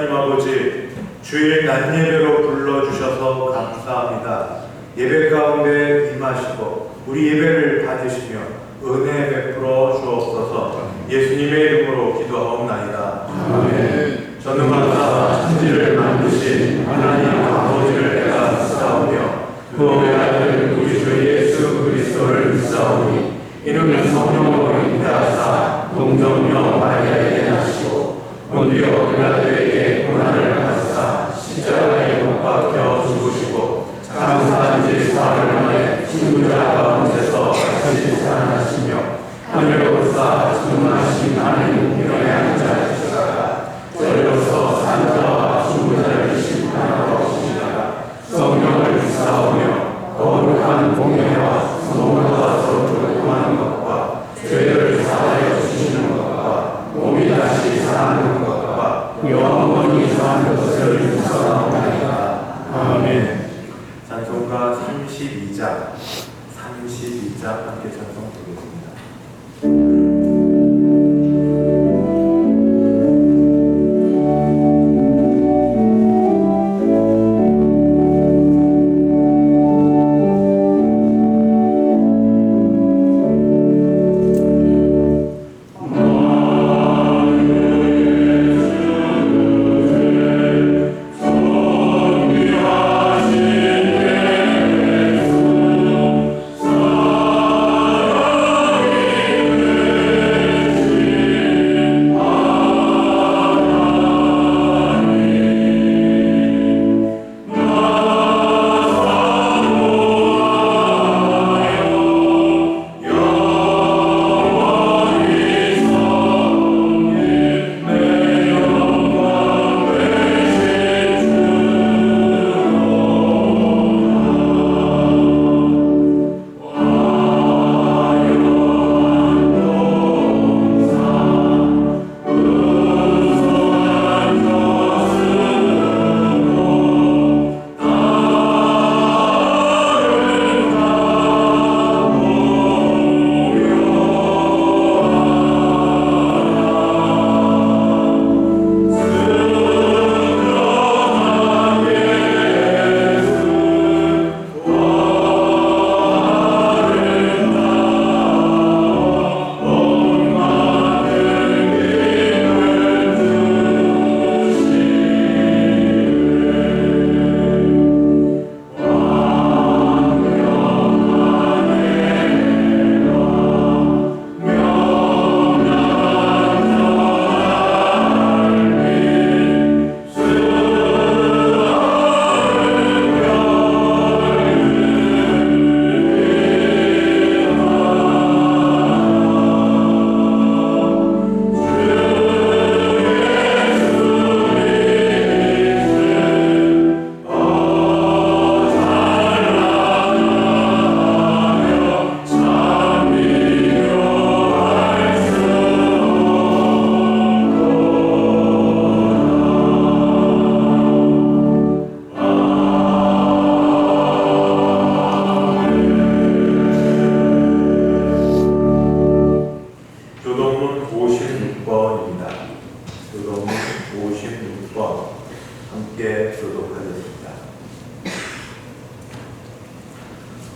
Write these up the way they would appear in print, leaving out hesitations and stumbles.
하나님 아버지, 주일 낮 예배로 불러주셔서 감사합니다. 예배 가운데 임하시고 우리 예배를 받으시며 은혜 베풀어 주옵소서. 예수님의 이름으로 기도하옵나이다. 아멘. 전능하사 천지를 만드신 하나님 아버지를 내가 믿사오며 그 아들 우리 주 예수 그리스도를 믿사오니 이는 성령으로 잉태하사 동정녀 마리아에게 나시고 본디오 빌라도에게 고난을 받으사 십자가에 못 박혀 죽으시고 장사한 지 사흘 만에 죽은 자 가운데서 다시 살아나시며 하늘로 쌓아 주문하신 하나님 우편에 앉아계시다가 저리로서 산 자와 죽은 자를 심판하러 오시다가 성령을 믿사오며 거룩한 공예와 성도와 서로를 구하는 것과 죄를 사하여 주시는 것과 몸이 다시 사는 것과 영원히 사는 것을 믿사옵나이다. 아멘. 찬송가 32장 함께 찬송 드리겠습니다.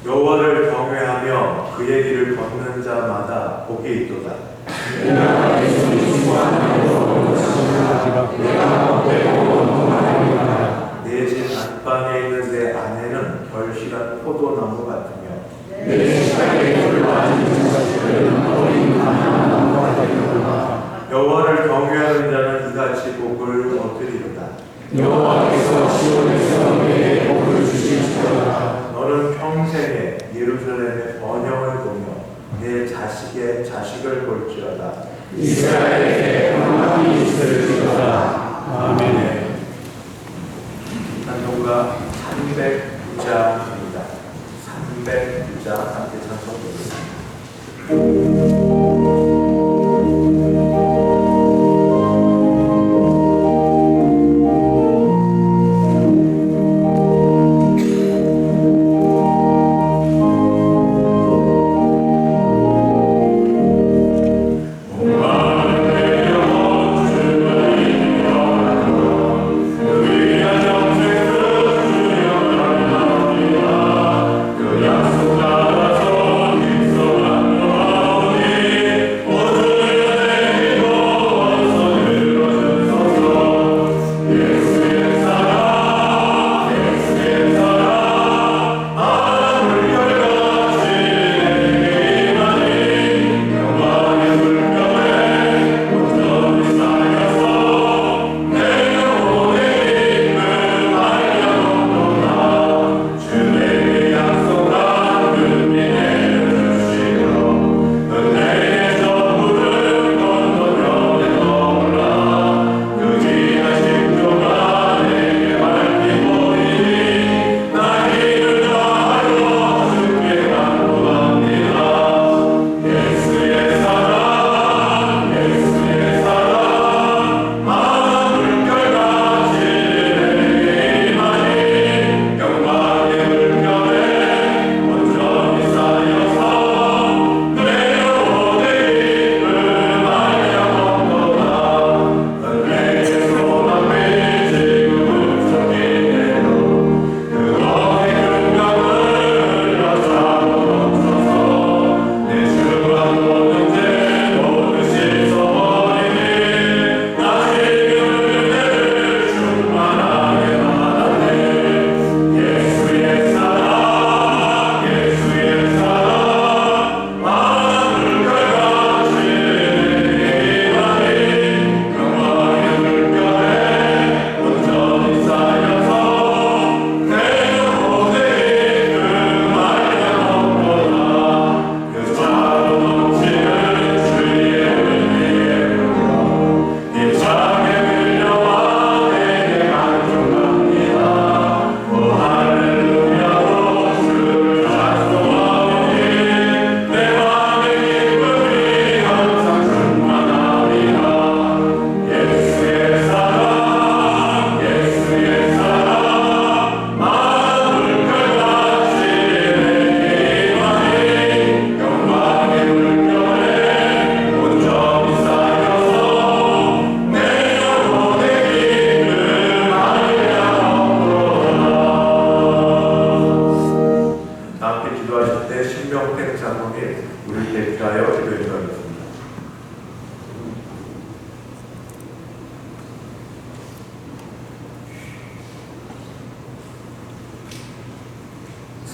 여호와를 경외하며 그의 길을 걷는 자마다 복이 있도다. 내 집 안방에 있는 내 아내는 결실한 포도나무 같으며 내 시간에 물을 마시는 자들은 어린 나무 같으리로다. 여호와를 경외하는 자는 이같이 복을 얻으리로다. 여호와께서 시온에서 내게 복을 주시리로다. 너는 평생에 예루살렘의 번영을 보며 내 자식의 자식을 볼지어다. 이스라엘에게 평강이 있으리로다. 아멘. 찬송가 309장입니다. 309장 함께 찬송드리겠습니다.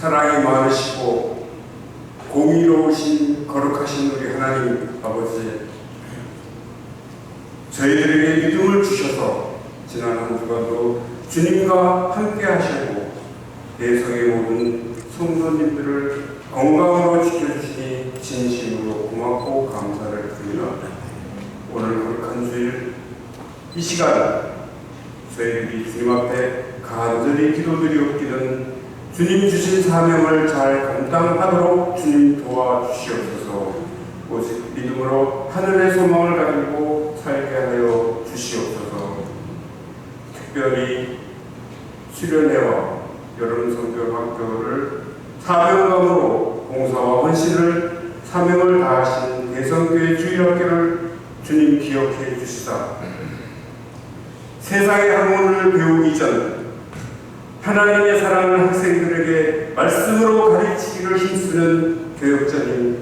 사랑이 많으시고 공의로우신 거룩하신 우리 하나님 아버지, 저희들에게 믿음을 주셔서 지난 한 주간도 주님과 함께 하시고 대성의 모든 성도님들을 건강으로 지켜주시니 진심으로 고맙고 감사를 드립니다. 오늘 거룩한 주일 이 시간 저희들이 주님 앞에 간절히 기도드리옵기는 주님 주신 사명을 잘 감당하도록 주님 도와주시옵소서. 오직 믿음으로 하늘의 소망을 가지고 살게 하여 주시옵소서. 특별히 수련회와 여름 성경학교를 사명감으로 봉사와 헌신을 사명을 다하신 대성교회 주일학교를 주님 기억해 주시사 세상의 학문을 배우기 전 하나님의 사랑을 학생들에게 말씀으로 가르치기를 힘쓰는 교역자님,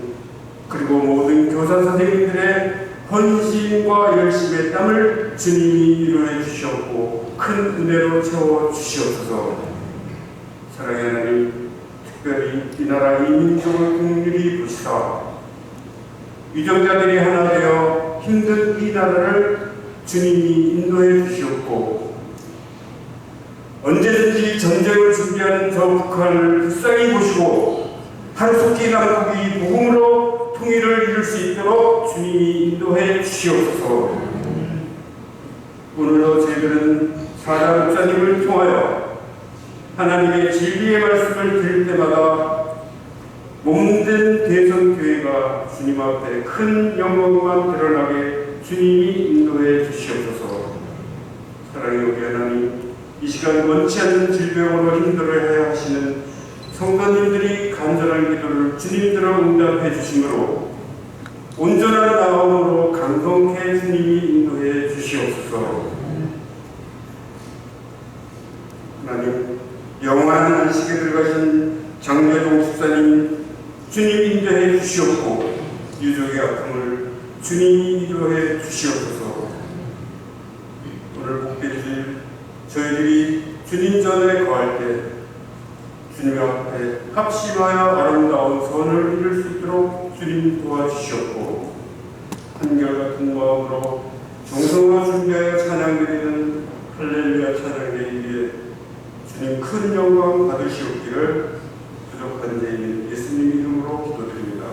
그리고 모든 교사 선생님들의 헌신과 열심의 땀을 주님이 이루어 주셨고 큰 은혜로 채워 주시옵소서. 사랑의 하나님, 특별히 이 나라 이 민족을 긍휼히 보시사 유정자들이 하나 되어 힘든 이 나라를 주님이 인도해 주시옵고 언제든지 전쟁을 준비하는 저 북한을 불쌍히 보시고 하루속히 남북이 복음으로 통일을 이룰 수 있도록 주님이 인도해 주시옵소서. 오늘도 저희들은 사자 목사님을 통하여 하나님의 진리의 말씀을 들을 때마다 몸된 대성교회가 주님 앞에 큰 영광만 드러나게 주님이 인도해 주시옵소서. 사랑의 우리 하나님, 이 시간 원치 않는 질병으로 힘들어야 하시는 성도님들이 간절한 기도를 주님들로 응답해 주심으로 온전한 마음으로 강성케 주님이 인도해 주시옵소서. 하나님, 영원한 안식에 들어가신 장려동 집사님 주님 인도해 주시옵고 유족의 아픔을 주님이 위로해 주시옵소서. 오늘 복되실 저희들이 주님 전에 거할 때 주님 앞에 합심하여 아름다운 선을 이룰 수 있도록 주님 도와주시옵고 한결같은 마음으로 정성으로 준비하여 찬양드리는 할렐루야 찬양의 주님 큰 영광 받으시옵기를 부족한 죄인 예수님 이름으로 기도드립니다.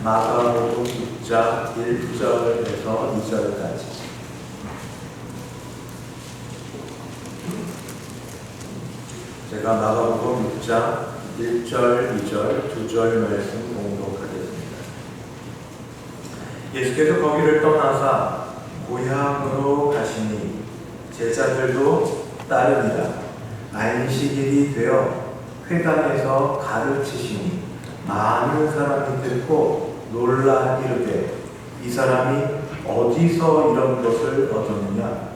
마가복음 6장 1절에서 2절까지. 제가 마가복음 6장 1절, 2절, 2절 말씀 공독하겠습니다. 예수께서 거기를 떠나사 고향으로 가시니 제자들도 따르니라. 안식일이 되어 회당에서 가르치시니 많은 사람이 듣고 놀라 이르되 이 사람이 어디서 이런 것을 얻었느냐?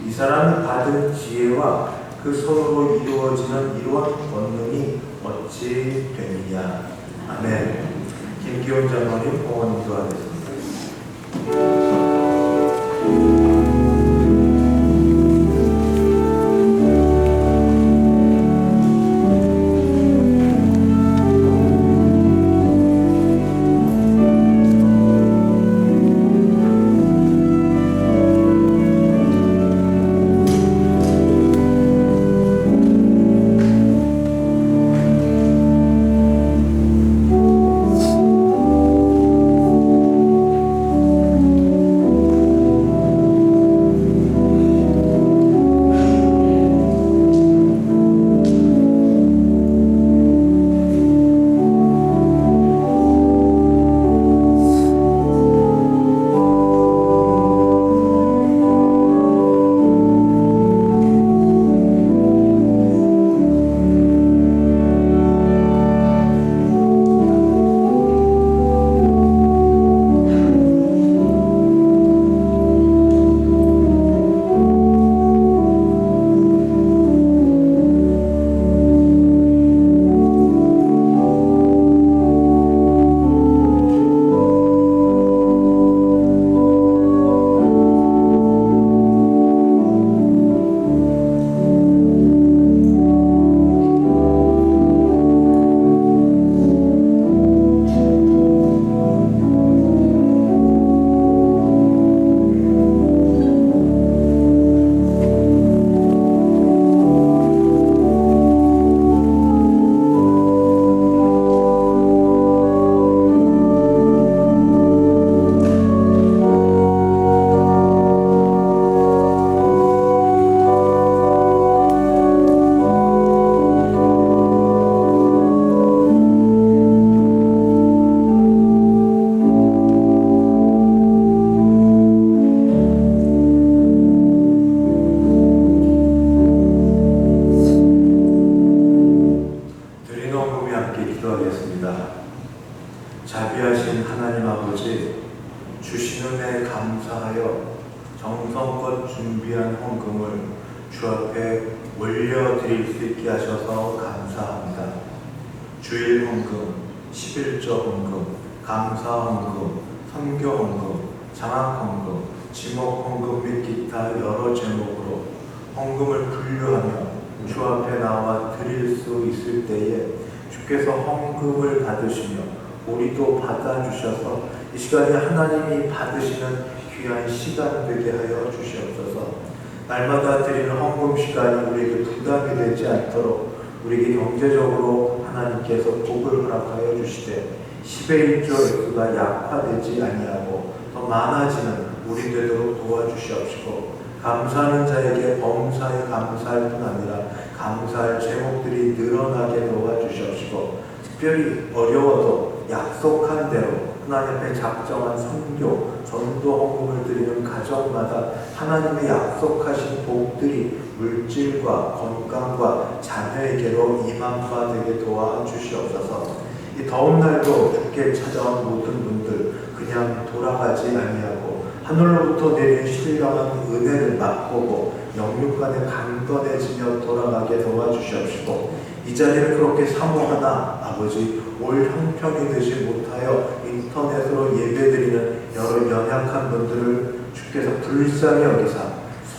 이 사람이 받은 지혜와 그 손으로 이루어지는 이러한 권능이 어찌 되느냐? 아멘. 김기용 장로님 봉헌 기도하겠습니다. 은혜에 감사하여 정성껏 준비한 헌금을 주 앞에 올려드릴 수 있게 하셔서 감사합니다. 주일 헌금, 11조 헌금, 감사 헌금, 선교 헌금, 장학 헌금, 지목 헌금 및 기타 여러 제목으로 헌금을 분류하며 주 앞에 나와 드릴 수 있을 때에 주께서 헌금을 받으시며 우리도 받아주셔서 이 시간에 하나님이 받으시는 귀한 시간 되게 하여 주시옵소서. 날마다 드리는 헌금 시간이 우리에게 부담이 되지 않도록 우리에게 경제적으로 하나님께서 복을 허락하여 주시되 10의 1조 액수가 약화되지 아니하고 더 많아지는 우리 되도록 도와주시옵시고, 감사하는 자에게 범사에 감사할 뿐 아니라 감사할 제목들이 늘어나게 도와주시옵시고, 특별히 어려워도 약속한 대로 하나님 앞에 작정한 선교, 전도 헌금을 드리는 가정마다 하나님의 약속하신 복들이 물질과 건강과 자녀에게로 임함과 되게 도와주시옵소서. 이 더운 날도 주께 찾아온 모든 분들 그냥 돌아가지 아니하고 하늘로부터 내린 신령한 은혜를 맛보고 영육간에 강건해지며 돌아가게 도와주시옵시고, 이 자리를 그렇게 사모하나 아버지 올 형편이 되지 못하여 인터넷으로 예배드리는 여러 연약한 분들을 주께서 불쌍히 여기사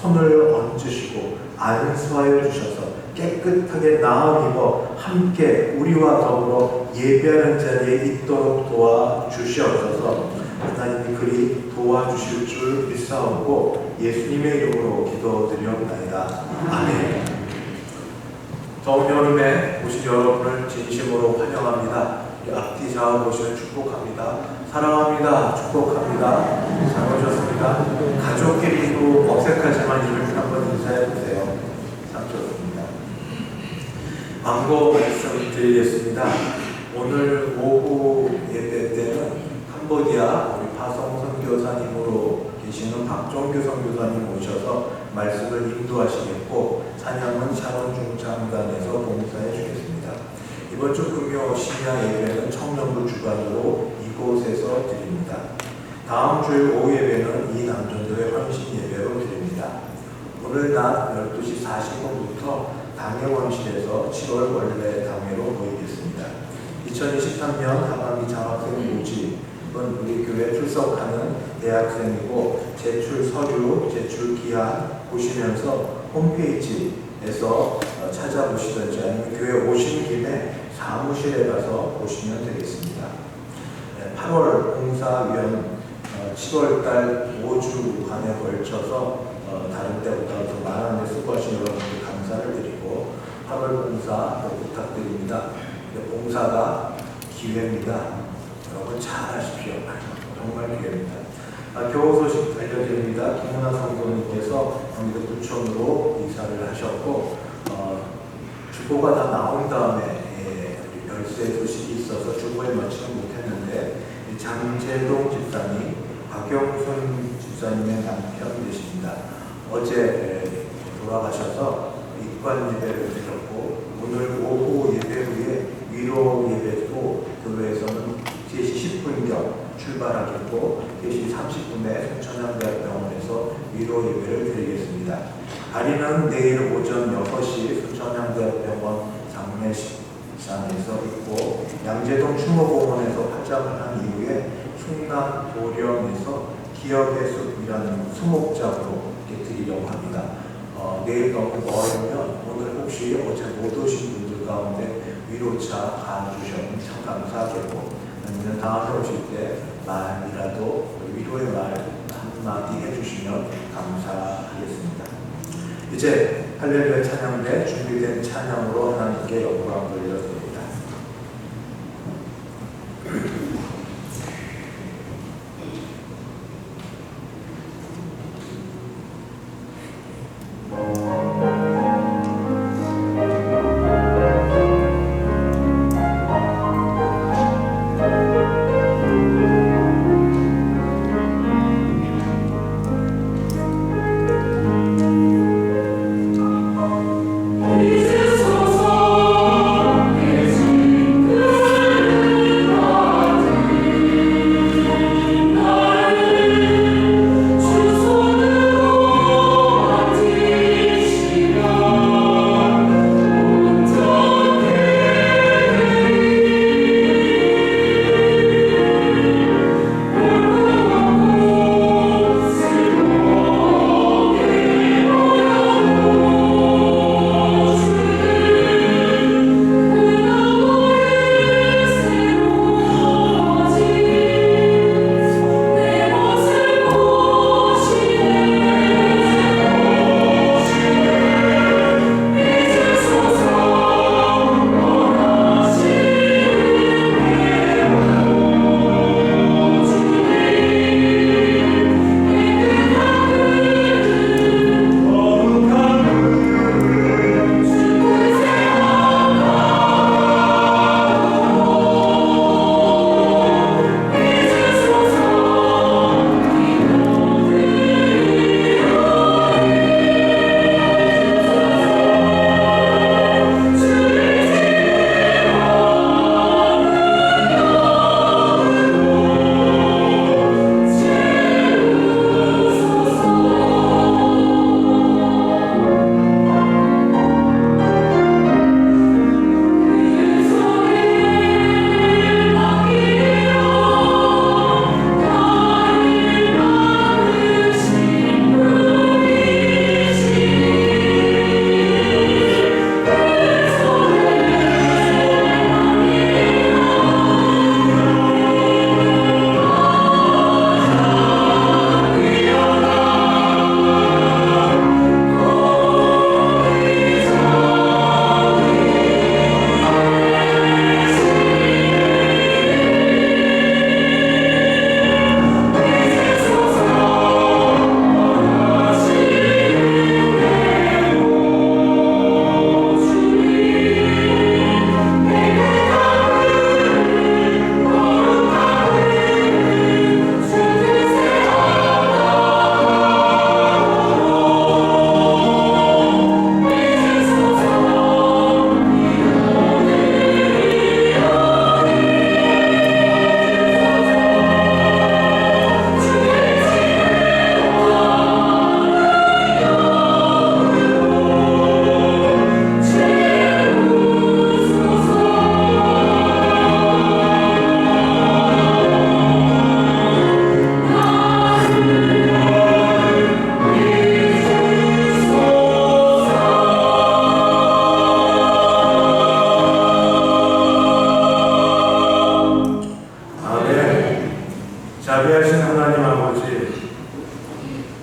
손을 얹으시고 안수하여 주셔서 깨끗하게 나음 입어 함께 우리와 더불어 예배하는 자리에 있도록 도와주시옵소서. 하나님이 그리 도와주실 줄 믿사오고 예수님의 이름으로 기도드리옵나이다. 아멘. 더운 여름에 오신 여러분을 진심으로 환영합니다. 앞뒤 좌우 보시면 축복합니다. 사랑합니다. 축복합니다. 잘 오셨습니다. 가족끼리도 어색하지만 이렇게 한번 인사해 보세요. 참 좋습니다. 광고 말씀드리겠습니다. 오늘 오후 예배 때는 캄보디아 우리 파송 선교사님으로 계시는 박종규 선교사님 오셔서 말씀을 인도하시겠고, 찬양은 창원 중창단에서 봉사해 주겠습니다. 이번 주 금요 심야 예배는 청년부 주관으로 이곳에서 드립니다. 다음 주일 오후 예배는 이 남전도의 헌신 예배로 드립니다. 오늘 낮 12시 40분부터 당회원실에서 7월 원래 당회로 모이겠습니다. 2023년 하반기 장학생 모집은 우리 교회 출석하는 대학생이고, 제출 서류, 제출 기한 보시면서 홈페이지에서 찾아보시든지 아니면 교회 오신 김에 사무실에 가서 보시면 되겠습니다. 8월 봉사위원 7월달 5주간에 걸쳐서 다른 때보다 더 많은 데 수고하신 여러분께 감사를 드리고 8월 봉사 부탁드립니다. 봉사가 기회입니다. 여러분 잘 하십시오. 정말 기회입니다. 교우 소식 알려드립니다. 김은하 성도님께서 경기도 부천으로 이사를 하셨고, 주보가 다 나온 다음에 별세 소식이 있어서 주보에 넣지는 못했는데, 장재동 집사님, 박영순 집사님의 남편 되십니다. 어제 돌아가셔서 입관 예배를 드렸고, 오늘 오후 예배 후에 위로 예배도 교회에서는 3시 10분경 출발하겠고 4시 30분에 순천향대학병원에서 위로 예배를 드리겠습니다. 발인은 내일 오전 6시 순천향대학병원 장례식장에서 있고, 양재동 추모공원에서 화장을 한 이후에 충남 도령에서 기억의 숲이라는 수목장으로 드리려고 합니다. 내일 너무 멀으면 오늘 혹시 어제 못 오신 분들 가운데 위로차 가주셔면 참 감사하겠고, 아니면 다음에 오실 때 말이라도 위로의 말 한마디 해주시면 감사하겠습니다. 이제 할렐루야 찬양대 준비된 찬양으로 하나님께 영광 돌려드립니다. 이제 서서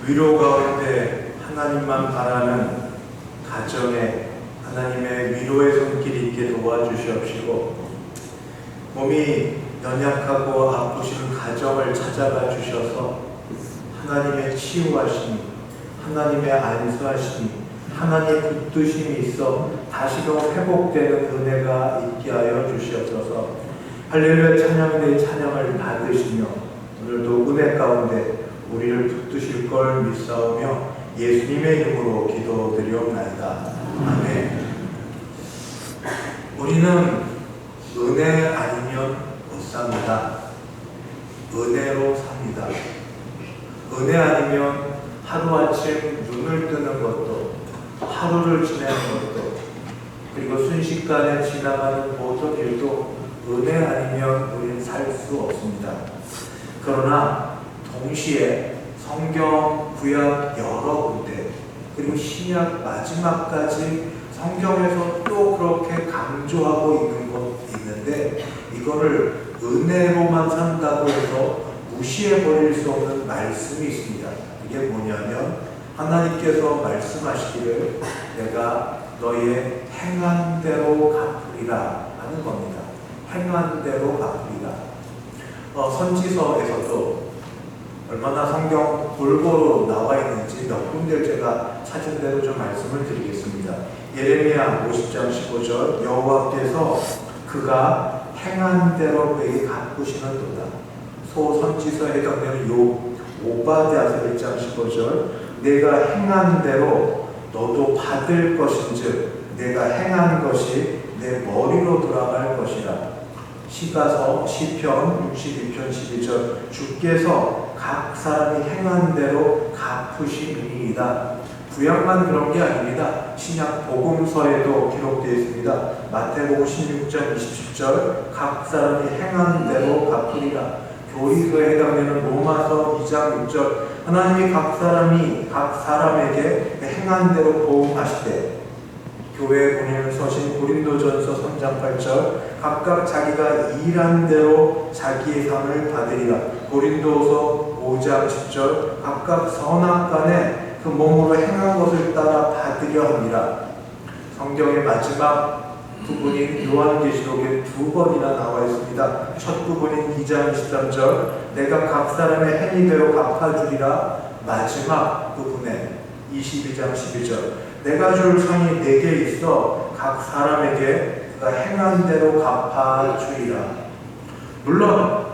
위로 가운데 하나님만 바라는 가정에 하나님의 위로의 손길이 있게 도와주시옵시고, 몸이 연약하고 아프신 가정을 찾아가 주셔서 하나님의 치유하심이, 하나님의 안수하심이, 하나님의 붙드심이 있어 다시금 회복되는 은혜가 있게 하여 주시옵소서. 할렐루야 찬양대의 찬양을 받으시며 오늘도 은혜 가운데 우리를 붙드실 걸 믿사오며 예수님의 이름으로 기도드리옵나이다. 아멘. 우리는 은혜 아니면 못 삽니다. 은혜로 삽니다. 은혜 아니면 하루아침 눈을 뜨는 것도, 하루를 지내는 것도, 그리고 순식간에 지나가는 모든 일도 은혜 아니면 우리는 살 수 없습니다. 그러나 동시에 성경 구약 여러 군데, 그리고 신약 마지막까지 성경에서 또 그렇게 강조하고 있는 것 있는데, 이거를 은혜로만 산다고 해서 무시해버릴 수 없는 말씀이 있습니다. 이게 뭐냐면 하나님께서 말씀하시기를 내가 너의 행한 대로 갚으리라 하는 겁니다. 행한 대로 갚으리라. 선지서에서도 얼마나 성경 골고루 나와 있는지 몇 군데를 제가 찾은 대로 좀 말씀을 드리겠습니다. 예레미야 50장 15절 여호와께서 그가 행한 대로 그에게 갚으시는도다. 소선지서에 해당되는 오바댜서 1장 15절 내가 행한 대로 너도 받을 것인즉 내가 행한 것이 내 머리로 돌아갈 것이라. 시가서 시편 62편 12절 주께서 각 사람이 행한 대로 갚으시니이다. 구약만 그런 게 아닙니다. 신약 복음서에도 기록되어 있습니다. 마태복음 16장 27절 각 사람이 행한 대로 갚으리라. 교리서에 해당되는 로마서 2장 6절 하나님이 각 사람에게 행한 대로 보응하시되, 교회에 보내는 서신 고린도전서 3장 8절 각각 자기가 일한 대로 자기의 상을 받으리라. 고린도서 5장 10절 각각 선악간에 그 몸으로 행한 것을 따라 받으려 합니다. 성경의 마지막 부분인 요한계시록에 두 번이나 나와 있습니다. 첫 부분인 2장 23절 내가 각 사람의 행위대로 갚아주리라. 마지막 부분에 22장 11절 내가 줄 상이 내게 있어 각 사람에게 그가 행한 대로 갚아주리라. 물론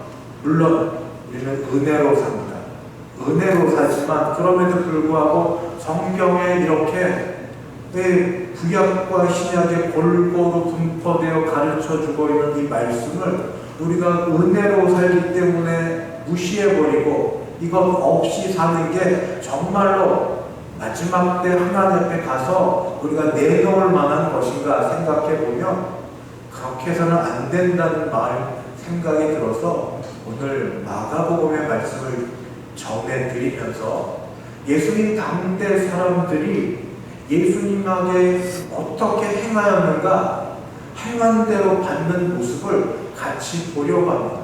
우리는 은혜로 삽니다. 은혜로 사지만 그럼에도 불구하고 성경에 이렇게 구약과 신약에 골고루 분포되어 가르쳐주고 있는 이 말씀을 우리가 은혜로 살기 때문에 무시해버리고 이것 없이 사는 게 정말로 마지막 때 하나님 앞에 가서 우리가 내놓을 만한 것인가 생각해보면 그렇게 해서는 안 된다는 생각이 들어서 오늘 마가복음의 말씀을 전해드리면서 예수님 당대 사람들이 예수님에게 어떻게 행하였는가, 행한 대로 받는 모습을 같이 보려고 합니다.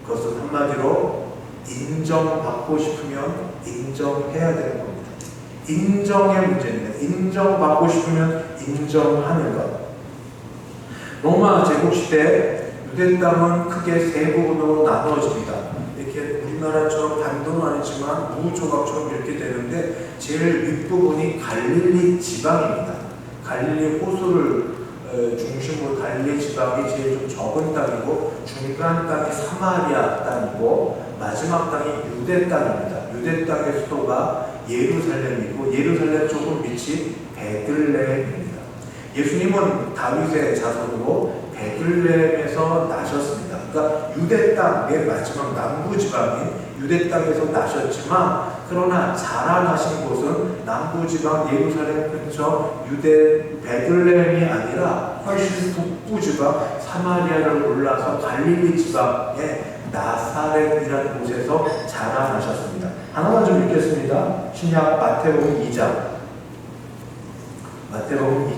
그것은 한마디로 인정받고 싶으면 인정해야 되는 겁니다. 인정의 문제입니다. 인정받고 싶으면 인정하는 것. 로마 제국시대 유대 땅은 크게 세 부분으로 나누어집니다. 이렇게 우리나라처럼 반도는 아니지만 무조각처럼 이렇게 되는데 제일 윗부분이 갈릴리 지방입니다. 갈릴리 호수를 중심으로 갈릴리 지방이 제일 좀 적은 땅이고, 중간 땅이 사마리아 땅이고, 마지막 땅이 유대 땅입니다. 유대 땅의 수도가 예루살렘이고, 예루살렘 조금 밑이 베들레헴입니다. 예수님은 다윗의 자손으로 베들레헴에서 나셨습니다. 그러니까 유대 땅의 마지막 남부 지방인 유대 땅에서 나셨지만, 그러나 자라나신 곳은 남부 지방 예루살렘 근처 유대 베들레헴이 아니라 훨씬 북부 지방 사마리아를 올라서 갈릴리 지방의 나사렛이라는 곳에서 자라나셨습니다. 하나만 좀 읽겠습니다. 신약 마태복음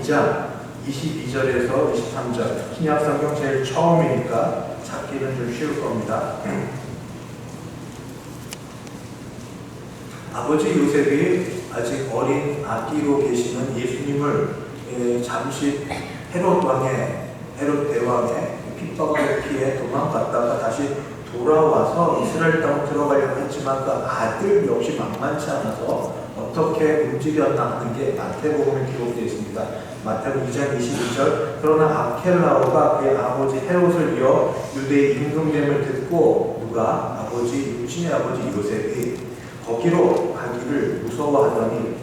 2장 22절에서 23절. 신약 성경 제일 처음이니까 찾기는 좀 쉬울 겁니다. 아버지 요셉이 아직 어린 아기로 계시는 예수님을 잠시 헤롯 대왕의 핍박을 피해 도망갔다가 다시 돌아와서 이스라엘 땅 들어가려고 했지만 그 아들 역시 만만치 않아서 어떻게 움직였나 하는 게 마태복음에 기록되어 있습니다. 마태복음 2장 22절 그러나 아켈라오가 그의 아버지 헤롯을 이어 유대에 임금됨을 듣고 누가 육신의 아버지 요셉이 거기로 가기를 무서워하더니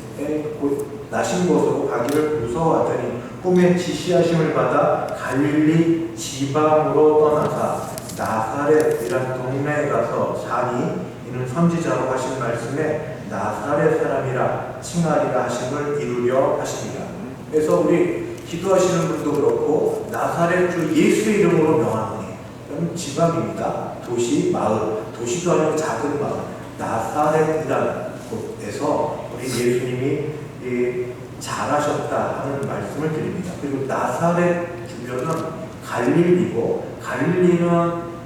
나신 곳으로 가기를 무서워하더니 꿈에 지시하심을 받아 갈릴리 지방으로 떠나사 나사렛이란 동네에 가서 사니 이는 선지자로 하신 말씀에 나사렛 사람이라 칭하리라 하심을 이루려 하십니다. 그래서 우리 기도하시는 분도 그렇고 나사렛 주 예수 이름으로 명하노니 그럼 지방입니다. 도시, 마을, 도시도 아니고 작은 마을 나사렛이라는 곳에서 우리 예수님이 잘하셨다 하는 말씀을 드립니다. 그리고 나사렛 주변은 갈릴리고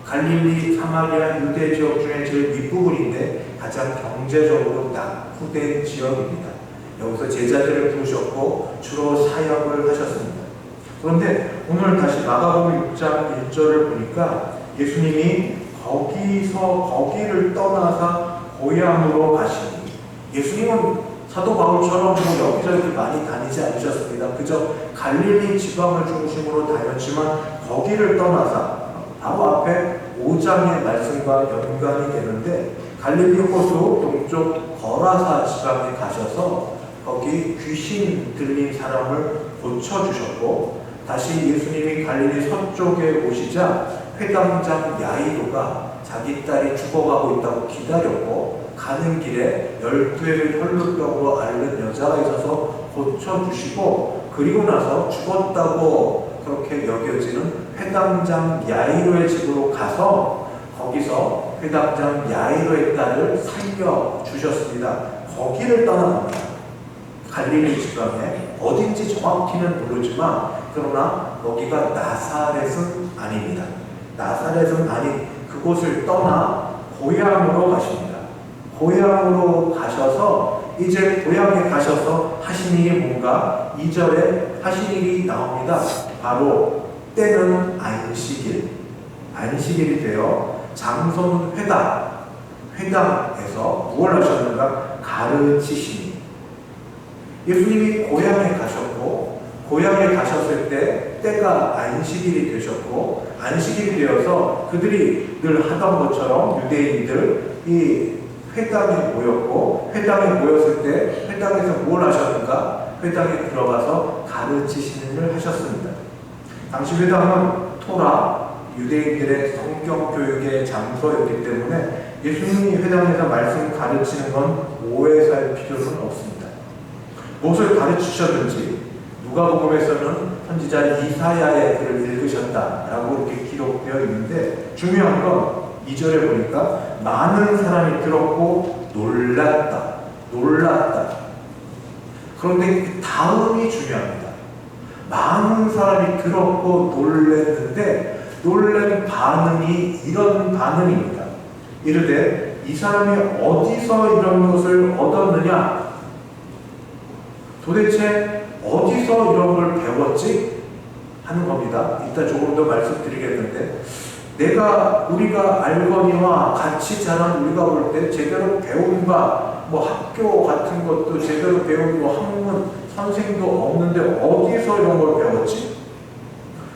갈릴리, 사마리아, 유대 지역 중에 제일 윗부분인데 가장 경제적으로 낙후된 지역입니다. 여기서 제자들을 부르셨고 주로 사역을 하셨습니다. 그런데 오늘 다시 마가복음 6장 1절을 보니까 예수님이 거기를 떠나서 고향으로 가시니 예수님은 사도 바울처럼 여기저기 많이 다니지 않으셨습니다. 그저 갈릴리 지방을 중심으로 다녔지만 거기를 떠나서 바로 앞에 5장의 말씀과 연관이 되는데 갈릴리 호수 동쪽 거라사 지방에 가셔서 거기 귀신 들린 사람을 고쳐주셨고 다시 예수님이 갈릴리 서쪽에 오시자 회당장 야이로가 자기 딸이 죽어가고 있다고 기다렸고 가는 길에 12회를 혈루병으로 앓는 여자가 있어서 고쳐주시고 그리고 나서 죽었다고 그렇게 여겨지는 회당장 야이로의 집으로 가서 거기서 회당장 야이로의 딸을 살려주셨습니다. 거기를 떠나갑니다. 갈릴리 지방에 어딘지 정확히는 모르지만 그러나 거기가 나사렛은 아닙니다. 나사렛은 아닌 그곳을 떠나 고향으로 가십니다. 고향으로 가셔서 이제 고향에 가셔서 하신 일이 뭔가 2절에 하신 일이 나옵니다. 바로 때는 안식일이 되어 장소는 회당에서 무엇을 하셨는가? 가르치시니 예수님이 고향에 가셨고 고향에 가셨을 때 때가 안식일이 되셨고 안식일이 되어서 그들이 늘 하던 것처럼 유대인들이 회당에 모였고 회당에 모였을 때 회당에서 뭘 하셨는가? 회당에 들어가서 가르치시는 일을 하셨습니다. 당시 회당은 토라 유대인들의 성경 교육의 장소였기 때문에 예수님이 회당에서 말씀 가르치는 건 오해 살 필요는 없습니다. 무엇을 가르치셨는지 누가복음에서는 선지자 이사야의 글을 읽으셨다라고 이렇게 기록되어 있는데 중요한 건 2절에 보니까 많은 사람이 들었고 놀랐다. 그런데 그 다음이 중요합니다. 많은 사람이 들었고 놀랐는데 놀란 반응이 이런 반응입니다. 이르되 이 사람이 어디서 이런 것을 얻었느냐? 도대체 어디서 이런 걸 배웠지? 하는 겁니다. 이따 조금 더 말씀드리겠는데 우리가 알거니와 같이 자란 우리가 볼 때 제대로 배운 바, 학교 같은 것도 제대로 배운 학문, 선생도 없는데 어디서 이런 걸 배웠지?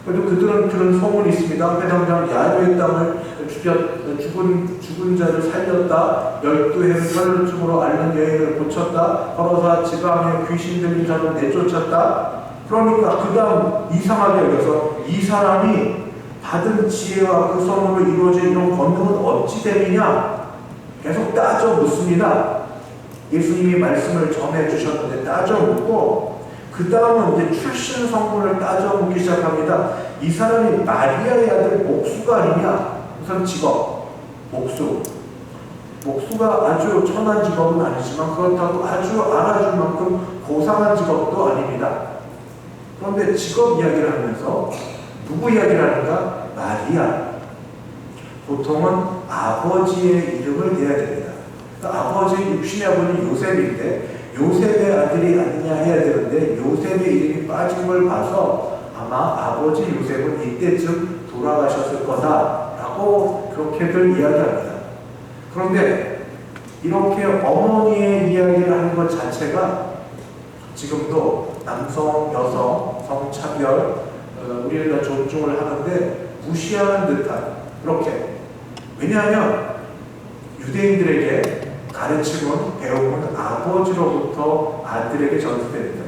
그래도 그들은 들은 소문이 있습니다. 회당장 야이로의 땅을 죽은 자를 살렸다. 12해를 혈루증으로 앓는 여인을 고쳤다. 걸어서 지방에 귀신 들린 자를 내쫓았다. 그러니까 그 다음 이상하게 여겨서 이 사람이 받은 지혜와 그 소문으로 이루어진 이런 권능은 어찌 됨이냐? 계속 따져 묻습니다. 예수님이 말씀을 전해주셨는데 따져 묻고 그 다음은 이제 출신 성분을 따져 묻기 시작합니다. 이 사람이 마리아의 아들 목수가 아니냐? 우선 직업, 목수가 아주 천한 직업은 아니지만 그렇다고 아주 알아줄 만큼 고상한 직업도 아닙니다. 그런데 직업 이야기를 하면서 누구 이야기를 하는가? 마리아. 보통은 아버지의 이름을 대야 됩니다. 그러니까 아버지 육신의 아버지는 요셉인데 요셉의 아들이 아니냐 해야 되는데 요셉의 이름이 빠진 걸 봐서 아마 아버지 요셉은 이때쯤 돌아가셨을 거다라고 그렇게들 이야기합니다. 그런데 이렇게 어머니의 이야기를 하는 것 자체가 지금도 남성, 여성, 성차별 우리를 다 존중을 하는데 무시하는 듯한 그렇게. 왜냐하면 유대인들에게 가르침은 배움은 아버지로부터 아들에게 전수됩니다.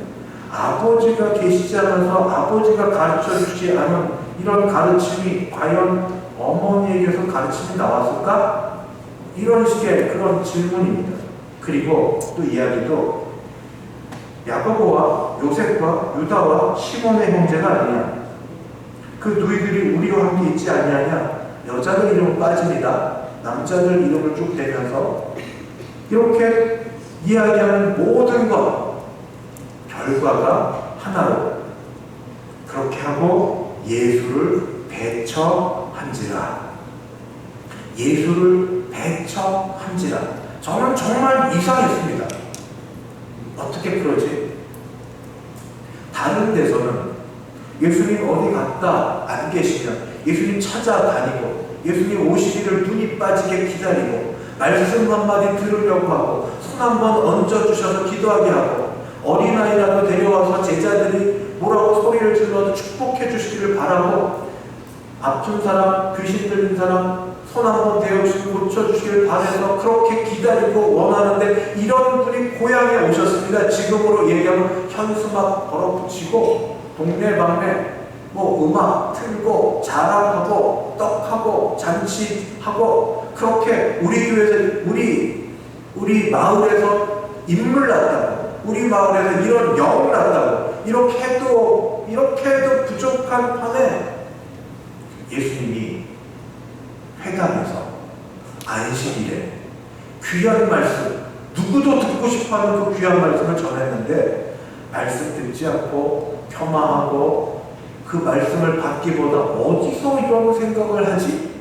아버지가 계시지 않아서 아버지가 가르쳐 주지 않은 이런 가르침이 과연 어머니에게서 가르침이 나왔을까? 이런 식의 그런 질문입니다. 그리고 또 이야기도 야고보와 요셉과 유다와 시몬의 형제가 아니냐. 그 너희들이 우리와 함께 있지 아니하냐. 여자들 이름은 빠집니다. 남자들 이름을 쭉 대면서 이렇게 이야기하는 모든 것 결과가 하나로 그렇게 하고 예수를 배척한지라. 예수를 배척한지라. 저는 정말 이상했습니다. 어떻게 그러지? 다른 데서는 예수님 어디 갔다 안 계시면 예수님 찾아다니고 예수님 오시기를 눈이 빠지게 기다리고 말씀 한마디 들으려고 하고 손 한번 얹어주셔서 기도하게 하고 어린아이라도 데려와서 제자들이 뭐라고 소리를 질러도 축복해 주시기를 바라고 아픈 사람, 귀신 들린 사람 손 한번 대어주시고 고쳐주시길 바라서 그렇게 기다리고 원하는데 이런 분이 고향에 오셨습니다. 지금으로 얘기하면 현수막 걸어붙이고 동네방네 뭐 음악 틀고 자랑하고 떡하고 잔치하고 그렇게 우리 교회에서 우리 마을에서 인물 났다고 우리 마을에서 이런 영 났다고 이렇게 해도 부족한 판에 예수님이 회당에서 안식일에 귀한 말씀 누구도 듣고 싶어하는 그 귀한 말씀을 전했는데 말씀 듣지 않고 폄하하고 그 말씀을 받기보다 어디서 이런 생각을 하지?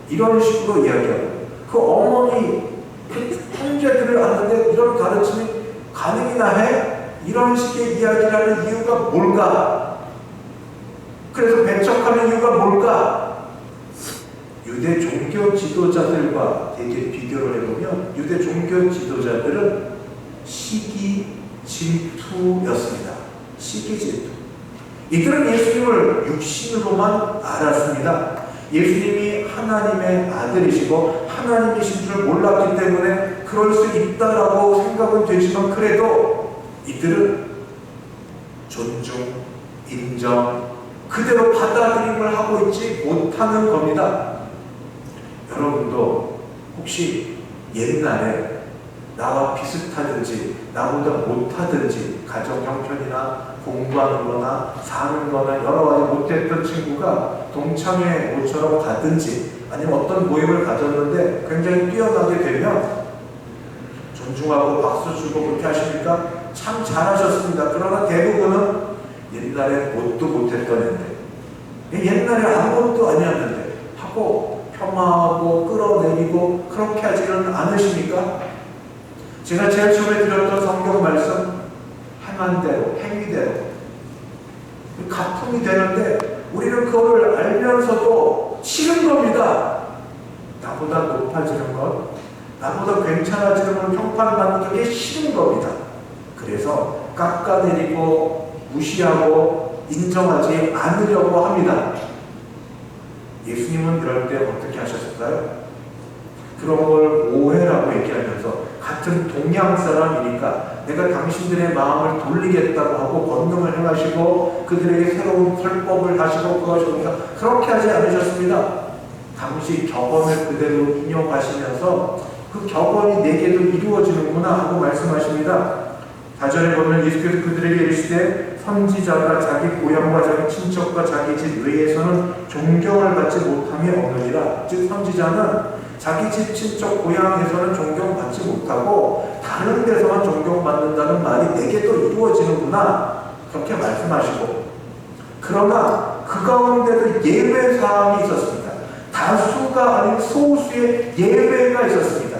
이런 식으로 이야기하고 그 어머니 그 형제들을 아는데 이런 가르침이 가능이나 해? 이런 식의 이야기를 하는 이유가 뭘까? 그래서 배척하는 이유가 뭘까? 유대 종교 지도자들과 되게 비교를 해보면 유대 종교 지도자들은 시기 질투였습니다. 시기 질투. 이들은 예수님을 육신으로만 알았습니다. 예수님이 하나님의 아들이시고 하나님이신 줄 몰랐기 때문에 그럴 수 있다라고 생각은 되지만 그래도 이들은 존중, 인정, 그대로 받아들임을 하고 있지 못하는 겁니다. 여러분도 혹시 옛날에 나와 비슷하든지 나보다 못하든지 가정 형편이나 공부하는 거나 사는 거나 여러 가지 못했던 친구가 동창회 모처럼 가든지 아니면 어떤 모임을 가졌는데 굉장히 뛰어나게 되면 존중하고 박수 주고 그렇게 하십니까? 참 잘하셨습니다. 그러나 대부분은 옛날에 뭣도 못했던 애인데 옛날에 아무것도 아니었는데 하고 폄하하고 끌어내리고 그렇게 하지는 않으십니까? 제가 제일 처음에 드렸던 성경 말씀 행한 대로 행위대로 가품이 되는데 우리는 그거를 알면서도 싫은 겁니다. 나보다 높아지는 것 나보다 괜찮아지는 걸 평판받는 게 싫은 겁니다. 그래서 깎아내리고 무시하고 인정하지 않으려고 합니다. 예수님은 그럴 때 어떻게 하셨을까요? 그런 걸 오해라고 얘기하면서 같은 동양 사람이니까 내가 당신들의 마음을 돌리겠다고 하고 권능을 행하시고 그들에게 새로운 설법을 하시고 그것이니까 그렇게 하지 않으셨습니다. 당시 격언을 그대로 인용하시면서 그 격언이 내게도 이루어지는구나 하고 말씀하십니다. 4절에 보면 예수께서 그들에게 이르시되 선지자가 자기 고향과 자기 친척과 자기 집 외에서는 존경을 받지 못함이 없느니라. 즉 선지자는 자기 집 친척 고향에서는 존경받지 못하고 다른 데서만 존경받는다는 말이 내게도 이루어지는구나 그렇게 말씀하시고 그러나 그 가운데도 예외 사항이 있었습니다. 다수가 아닌 소수의 예외가 있었습니다.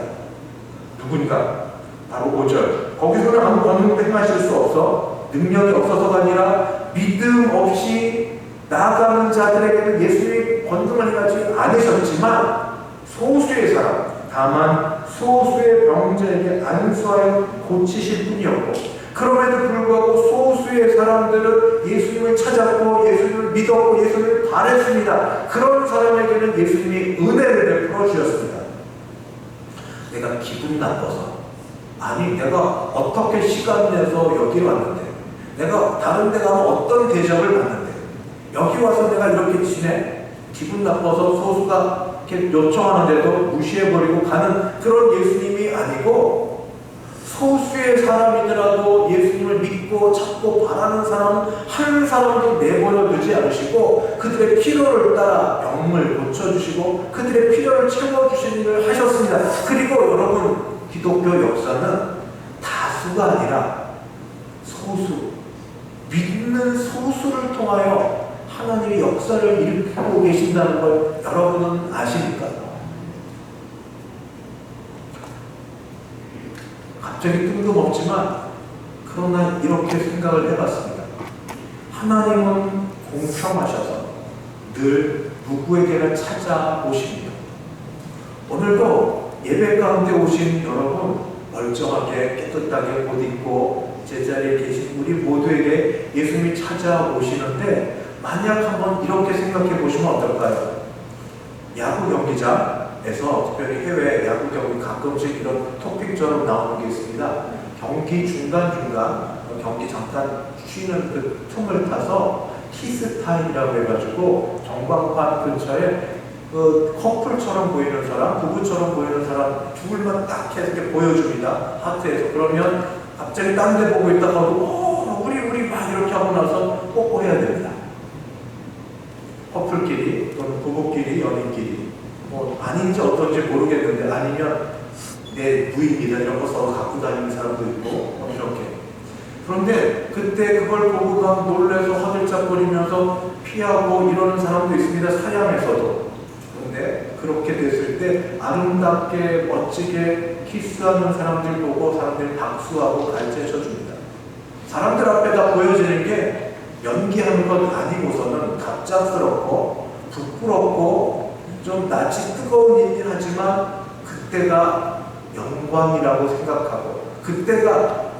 누군가? 바로 5절. 거기서는 아무 권능도 행하실 수 없어 능력이 없어서가 아니라 믿음 없이 나아가는 자들에게는 예수님이 권능을 행하지 않으셨지만 소수의 사람, 다만 소수의 병자에게 안수하여 고치실 뿐이었고, 그럼에도 불구하고 소수의 사람들은 예수님을 찾았고 예수님을 믿었고 예수님을 바랬습니다. 그런 사람에게는 예수님이 은혜를 베풀어 주셨습니다. 내가 기분 나빠서, 아니 내가 어떻게 시간 내서 여기 왔는데, 내가 다른 데 가면 어떤 대접을 받는데 여기 와서 내가 이렇게 지내? 기분 나빠서 소수가 이렇게 요청하는데도 무시해버리고 가는 그런 예수님이 아니고, 소수의 사람이더라도 예수님을 믿고 찾고 바라는 사람은 한 사람도 내버려 두지 않으시고 그들의 필요를 따라 병을 고쳐주시고 그들의 필요를 채워주시는 일을 하셨습니다. 그리고 여러분, 기독교 역사는 다수가 아니라 소수, 믿는 소수를 통하여 하나님의 역사를 일으키고 계신다는 걸 여러분은 아십니까? 갑자기 뜬금없지만 그러나 이렇게 생각을 해봤습니다. 하나님은 공평하셔서 늘 누구에게나 찾아오십니다. 오늘도 예배 가운데 오신 여러분, 멀쩡하게 깨끗하게 옷 입고 제자리에 계신 우리 모두에게 예수님이 찾아오시는데, 만약 한번 이렇게 생각해 보시면 어떨까요? 야구 경기장에서, 특별히 해외 야구 경기 가끔씩 이런 토픽처럼 나오는 게 있습니다. 경기 중간중간 경기 잠깐 쉬는 그 틈을 타서 키스 타임이라고 해가지고 전광판 근처에 그 커플처럼 보이는 사람, 부부처럼 보이는 사람 둘만 딱 해서 이렇게 보여줍니다. 하트에서. 그러면 갑자기 딴 데 보고 있다가도 우리 막 이렇게 하고 나서 뽀뽀해야 됩니다. 커플끼리 또는 부부끼리, 연인끼리, 뭐 아닌지 어떤지 모르겠는데, 아니면 내 부인이다 이런 거 서로 갖고 다니는 사람도 있고 이렇게. 그런데 그때 그걸 보고 막 놀래서 화들짝거리면서 피하고 이러는 사람도 있습니다. 사양에서도. 그런데 그렇게 됐을 때 아름답게 멋지게 키스하는 사람들 보고 사람들이 박수하고 갈채 쳐줍니다. 사람들 앞에다 보여지는 게 연기하는 것 아니고서는 갑작스럽고 부끄럽고 좀 낯이 뜨거운 일이긴 하지만 그때가 영광이라고 생각하고, 그때가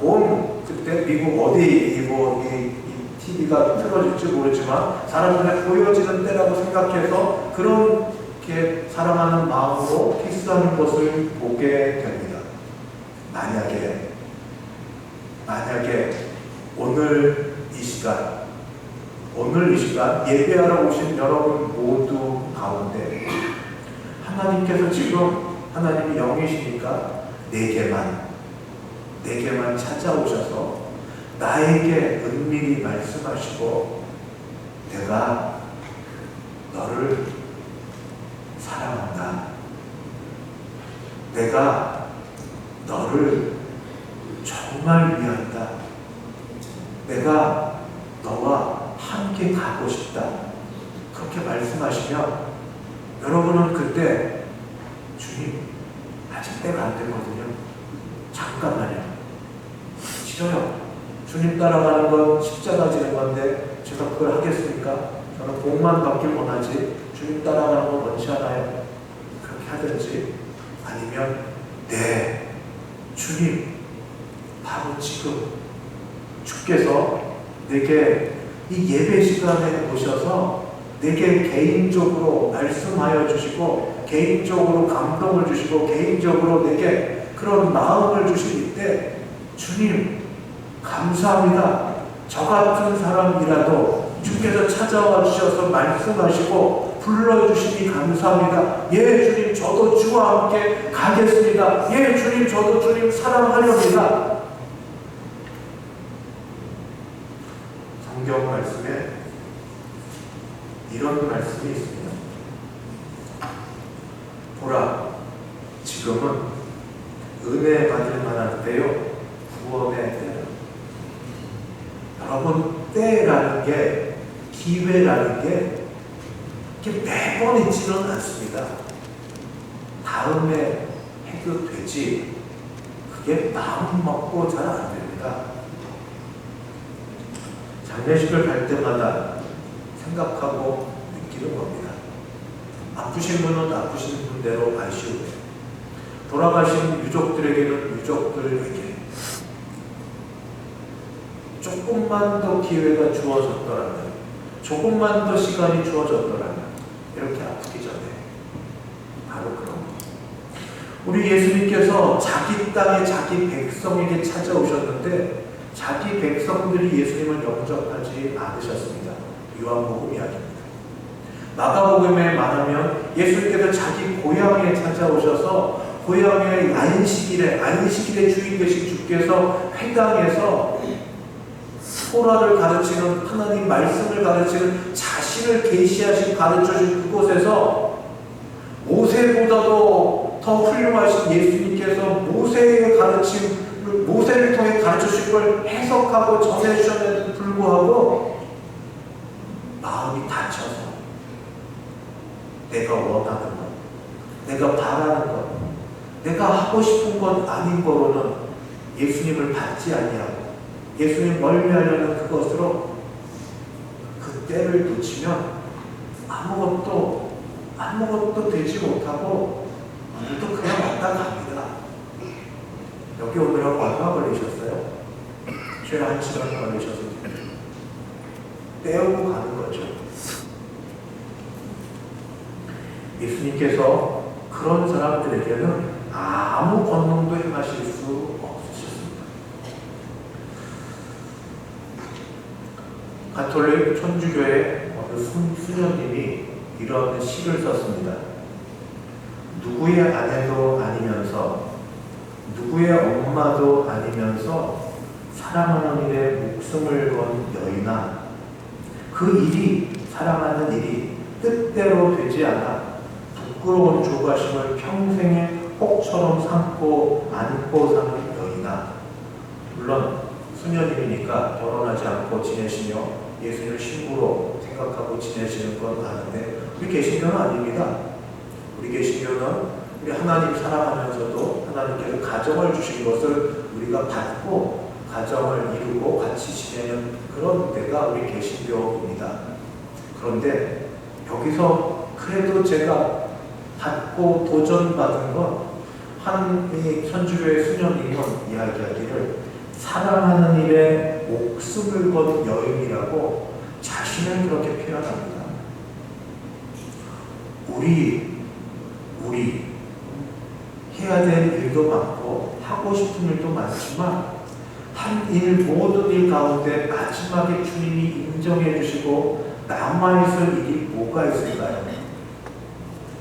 그때 미국 어디 이 TV가 틀어질지 모르지만 사람들의 보여지는 때라고 생각해서 그렇게 사랑하는 마음으로 키스하는 것을 보게 됩니다. 만약에 오늘 이 시간 예배하러 오신 여러분 모두 가운데 하나님께서 지금, 하나님이 영이시니까 내게만 찾아오셔서 나에게 은밀히 말씀하시고, 내가 너를 사랑한다, 내가 너를 정말 위한다, 내가 너와 함께 가고 싶다, 그렇게 말씀하시면 여러분은 그때, 주님 아직 때가 안 됐거든요, 잠깐만요, 싫어요, 주님 따라가는 건 십자가 지는 건데 제가 그걸 하겠습니까? 저는 복만 받길 원하지 주님 따라가는 건 원치 않아요. 그렇게 하든지, 아니면 네 주님, 바로 지금 주께서 내게 이 예배 시간에 오셔서 내게 개인적으로 말씀하여 주시고, 개인적으로 감동을 주시고, 개인적으로 내게 그런 마음을 주실 때, 주님 감사합니다, 저 같은 사람이라도 주께서 찾아와 주셔서 말씀하시고 불러주시니 감사합니다. 예 주님, 저도 주와 함께 가겠습니다. 예 주님, 저도 주님 사랑하렵니다. 성경 말씀에 이런 말씀이 있습니다. 보라, 지금은 은혜 받을 만한 때요, 구원의 때라. 여러분, 때라는 게, 기회라는 게 이렇게 매번 있지는 않습니다. 다음에 해도 되지, 그게 마음 먹고 잘 안 됩니다. 장례식을 갈 때마다 생각하고 느끼는 겁니다. 아프신 분은 아프신 분대로 가시고 돌아가신 유족들에게는 유족들에게 조금만 더 기회가 주어졌더라면, 조금만 더 시간이 주어졌더라면 이렇게 아프기 전에 바로 그런 거. 우리 예수님께서 자기 땅에 자기 백성에게 찾아오셨는데 자기 백성들이 예수님을 영접하지 않으셨습니다. 요한복음 이야기입니다. 마가복음에 말하면 예수님께서 자기 고향에 찾아오셔서 고향의 안식일의 주인 되신 주께서 회당에서 토라를 가르치는, 하나님 말씀을 가르치는, 자신을 계시하신 가르쳐준 그곳에서 모세보다도 더 훌륭하신 예수님께서 모세의 가르침, 모세를 통해 가르쳐주신 걸 해석하고 전해주셨는데도 불구하고 마음이 다쳐서 내가 원하는 것, 내가 바라는 것, 내가 하고 싶은 것 아닌 거로는 예수님을 받지 아니하고 예수님 멀리하려는 그것으로 그 때를 놓치면 아무것도 되지 못하고 오늘도 그냥 왔다 갑니다. 여기 오느라고 얼마 걸리셨어요? 최 1시간 걸리셔서 떼우고 가는 거죠. 예수님께서 그런 사람들에게는 아무 권능도 행하실 수 없으셨습니다. 가톨릭 천주교의 어느 수녀님이 이런 시를 썼습니다. 누구의 아내도 아니면서 누구의 엄마도 아니면서 사랑하는 일에 목숨을 건 여인아, 그 일이, 사랑하는 일이 뜻대로 되지 않아 부끄러운 조바심을 평생의 혹처럼 안고 사는 여인아. 물론 수녀님이니까 결혼하지 않고 지내시며 예수님을 신부로 생각하고 지내시는 건 아는데 우리 개신교는 아닙니다. 우리 개신교는 우리 하나님 사랑하면서도 하나님께서 가정을 주신 것을 우리가 받고 가정을 이루고 같이 지내는 그런 데가 우리 개신교입니다. 그런데 여기서 그래도 제가 받고 도전받은 건 한 천주교의 수녀님은 이야기하기를 사랑하는 일에 목숨을 건 여인이라고 자신을 그렇게 표현합니다. 우리 해야 될 일도 많고 하고 싶은 일도 많지만 모든 일 가운데 마지막에 주님이 인정해 주시고 남아있을 일이 뭐가 있을까요?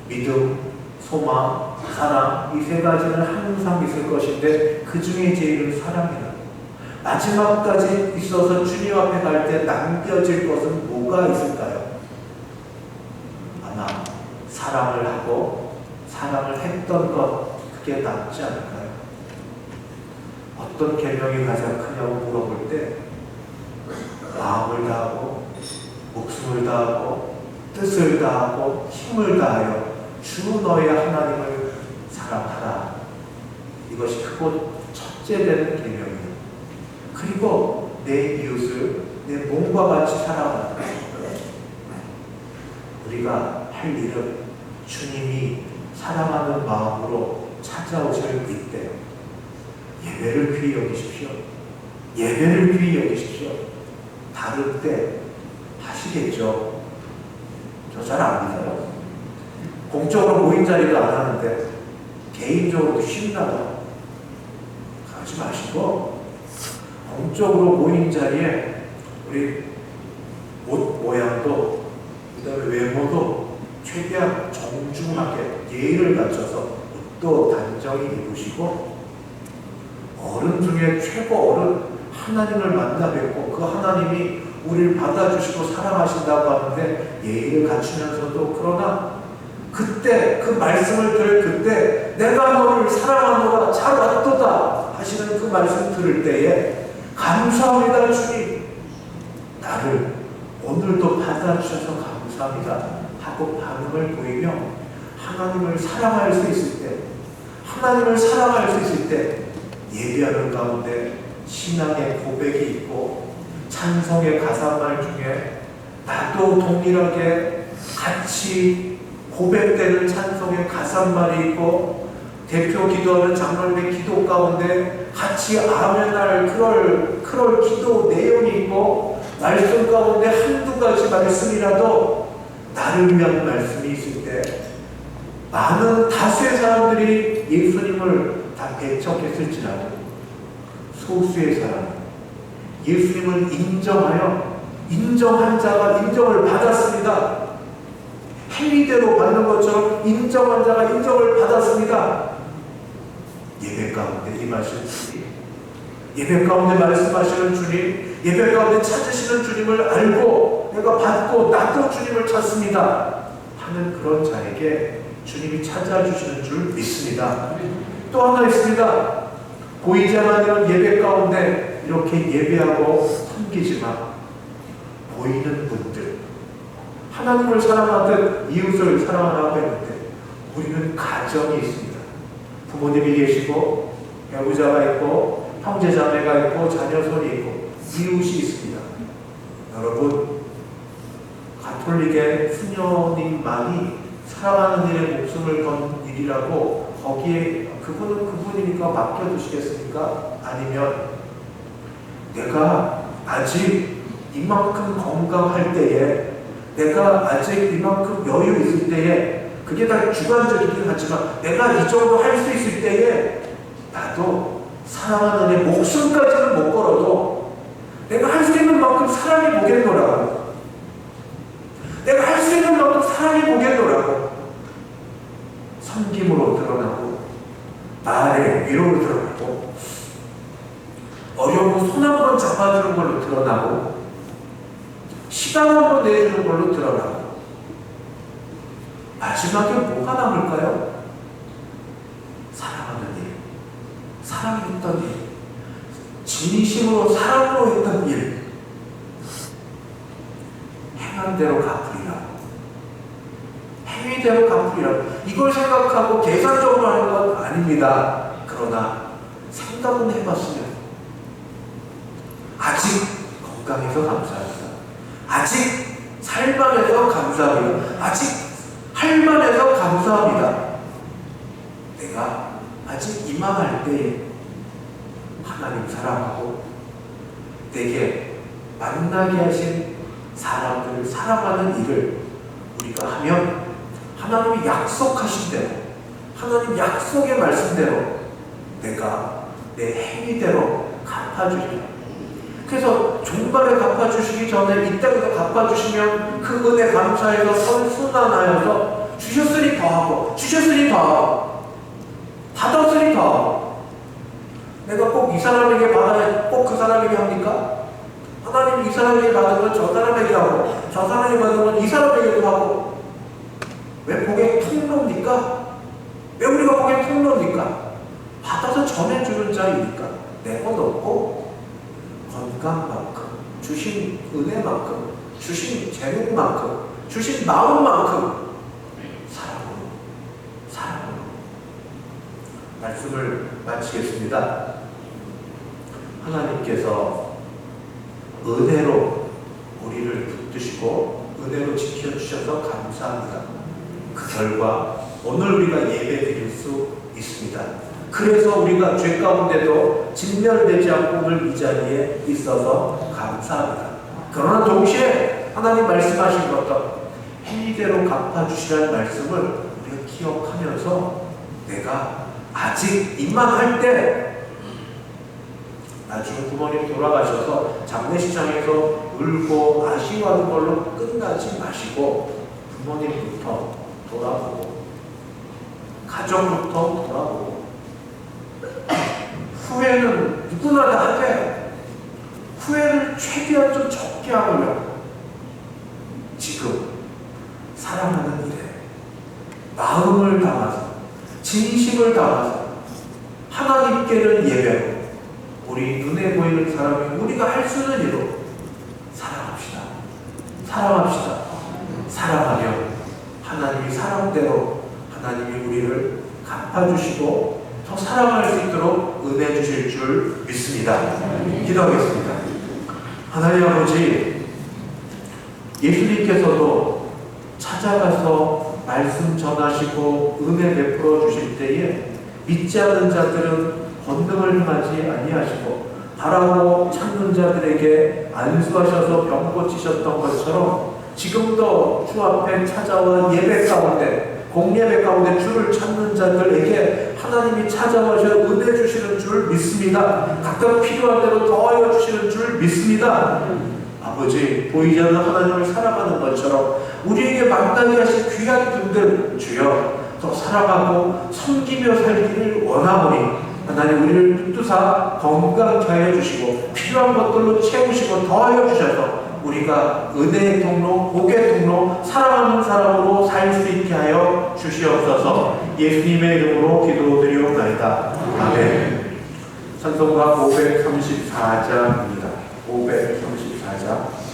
믿음, 소망, 사랑, 이 세 가지는 항상 있을 것인데 그 중에 제일은 사랑이라. 마지막까지 있어서 주님 앞에 갈 때 남겨질 것은 뭐가 있을까요? 아마 사랑을 하고 사랑을 했던 것, 그게 남지 않을까요? 어떤 계명이 가장 크냐고 물어볼 때 마음을 다하고 목숨을 다하고 뜻을 다하고 힘을 다하여 주 너의 하나님을 사랑하라. 이것이 크고 첫째 되는 계명이에요. 그리고 내 이웃을 내 몸과 같이 사랑하라. 우리가 할 일은 주님이 사랑하는 마음으로 찾아오실 이때요. 예배를 귀히 여기십시오. 예배를 귀히 여기십시오. 다른 때 하시겠죠. 저 잘 안 믿어요. 공적으로 모인 자리도 안 하는데 개인적으로 쉰다고 하지 마시고 공적으로 모인 자리에 우리 옷 모양도 그 다음에 외모도 최대한 정중하게 예의를 갖춰서 옷도 단정히 입으시고 어른 중에 최고 어른 하나님을 만나 뵙고 그 하나님이 우리를 받아주시고 사랑하신다고 하는데 예의를 갖추면서도 그러나 그때 그 말씀을 들을 그때 내가 너를 사랑하노라 잘 왔도다 하시는 그 말씀 들을 때에 감사합니다 주님, 나를 오늘도 받아주셔서 감사합니다 하고 반응을 보이며 하나님을 사랑할 수 있을 때, 하나님을 사랑할 수 있을 때 예배하는 가운데 신앙의 고백이 있고 찬송의 가사말 중에 나도 동일하게 같이 고백되는 찬송의 가사말이 있고 대표 기도하는 장로님의 기도 가운데 같이 아멘할 그럴 기도 내용이 있고 말씀 가운데 한두 가지 말씀이라도 나를 위한 말씀이 있을 때 많은 다수의 사람들이 예수님을 다 배척했을지라도 소수의 사람 예수님을 인정한 자가 인정을 받았습니다. 행위대로 받는 것처럼 인정한 자가 인정을 받았습니다. 예배 가운데 임하시는 주님, 예배 가운데 말씀하시는 주님, 예배 가운데 찾으시는 주님을 알고 내가 받고 나도 주님을 찾습니다 하는 그런 자에게 주님이 찾아주시는 줄 믿습니다. 또 하나 있습니다. 보이지 않는 예배 가운데 이렇게 예배하고 섬기지만 보이는 분들, 하나님을 사랑하듯 이웃을 사랑하라고 했는데 우리는 가정이 있습니다. 부모님이 계시고 배우자가 있고 형제자매가 있고 자녀손이 있고 이웃이 있습니다. 여러분, 가톨릭의 수녀님만이 사랑하는 일에 목숨을 건 일이라고 거기에 그분은 그분이니까 맡겨두시겠습니까? 아니면 내가 아직 이만큼 건강할 때에, 내가 아직 이만큼 여유 있을 때에, 그게 다 주관적이긴 하지만 내가 이 정도 할 수 있을 때에 나도 사랑하는 애 목숨까지는 못 걸어도 내가 할 수 있는 만큼 사랑해 보겠노라고, 내가 할 수 있는 만큼 사랑해 보겠노라고 섬김으로 드러나고 말의 위로로 드러나고 어려운 손 한 번 잡아주는 걸로 드러나고 시간 한 번 내주는 걸로 드러나고 마지막에 뭐가 남을까요? 사랑하는 일, 사랑했던 일, 진심으로 사랑으로 했던 일, 행한 대로 갚으리라, 행위대로 갚으리라. 이걸 생각하고 계산적으로 하는 건 아닙니다. 그러나 생각은 해봤으면 아직 건강해서 감사합니다. 아직 살만해서 감사합니다. 아직 할만해서 감사합니다. 내가 아직 이만할 때에 하나님 사랑하고 내게 만나게 하신 사람들을 사랑하는 일을 우리가 하면 하나님이 약속하신 대로, 하나님 약속의 말씀대로 내가 내 행위대로 갚아주리라. 그래서 종발에 갚아주시기 전에 이 땅에서 갚아주시면 그 은혜 감사해서 선순환하여서 주셨으니 더하고, 주셨으니 더하고, 받았으니 더하고. 내가 꼭 이 사람에게 받아야 꼭 그 사람에게 합니까? 하나님 이 사람에게 받은 건 저 사람에게 하고, 저 사람에게 받은 건 이 사람에게도 하고. 왜 복의 통로입니까? 왜 우리가 복의 통로입니까? 받아서 전해주는 자이니까. 내 것 없고 건강만큼, 주신 은혜만큼, 주신 재능만큼, 주신 마음만큼 사랑으로 말씀을 마치겠습니다. 하나님께서 은혜로 우리를 붙드시고 은혜로 지켜주셔서 감사합니다. 그 결과 오늘 우리가 예배 드릴 수 있습니다. 그래서 우리가 죄 가운데도 진멸되지 않고 오늘 이 자리에 있어서 감사합니다. 그러나 동시에 하나님 말씀하신 것도 행위대로 갚아주시라는 말씀을 우리가 기억하면서 내가 아직 이만할 때, 나중에 부모님 돌아가셔서 장례식장에서 울고 아쉬워하는 걸로 끝나지 마시고 부모님부터 돌아보고 가정부터 돌아보고 후회는 누구나 다 하되 후회를 최대한 좀 적게 하려고 지금 사랑하는 일에 마음을 담아서 진심을 담아서 하나님께는 예배로 우리 눈에 보이는 사람이 우리가 할 수 있는 일로 사랑합시다. 사랑합시다. 사랑하며 하나님이 사랑대로 하나님이 우리를 갚아주시고 더 사랑할 수 있도록 은혜 주실 줄 믿습니다. 기도하겠습니다. 하나님 아버지, 예수님께서도 찾아가서 말씀 전하시고 은혜 베풀어 주실 때에 믿지 않는 자들은 권능을 행하지 아니하시고 바라고 찾는 자들에게 안수하셔서 병 고치셨던 것처럼 지금도 주 앞에 찾아와 예배 가운데, 공예배 가운데 주를 찾는 자들에게 하나님이 찾아와서 은혜 주시는 줄 믿습니다. 각각 필요한 대로 더하여 주시는 줄 믿습니다. 아버지, 보이지 않는 하나님을 살아가는 것처럼 우리에게 만나게 하신 귀한 분들 주여 더 살아가고 섬기며 살기를 원하오니 하나님 우리를 붙드사 건강케 하여 주시고 필요한 것들로 채우시고 더하여 주셔서 우리가 은혜의 통로, 복의 통로, 사랑하는 사람으로 살 수 있게 하여 주시옵소서. 예수님의 이름으로 기도드리옵나이다. 아멘. 찬송가 534장입니다. 534장.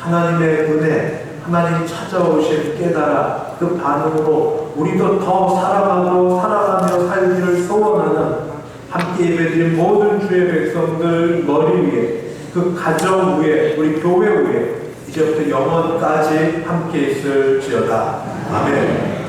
하나님의 은혜, 하나님 찾아오실 깨달아 그 반응으로 우리도 더 사랑하고 살아가며 살기를 소원하는 함께 예배드린 모든 주의 백성들 머리 위에, 그 가정 위에, 우리 교회 위에 이제부터 영원까지 함께 있을지어다. 아멘.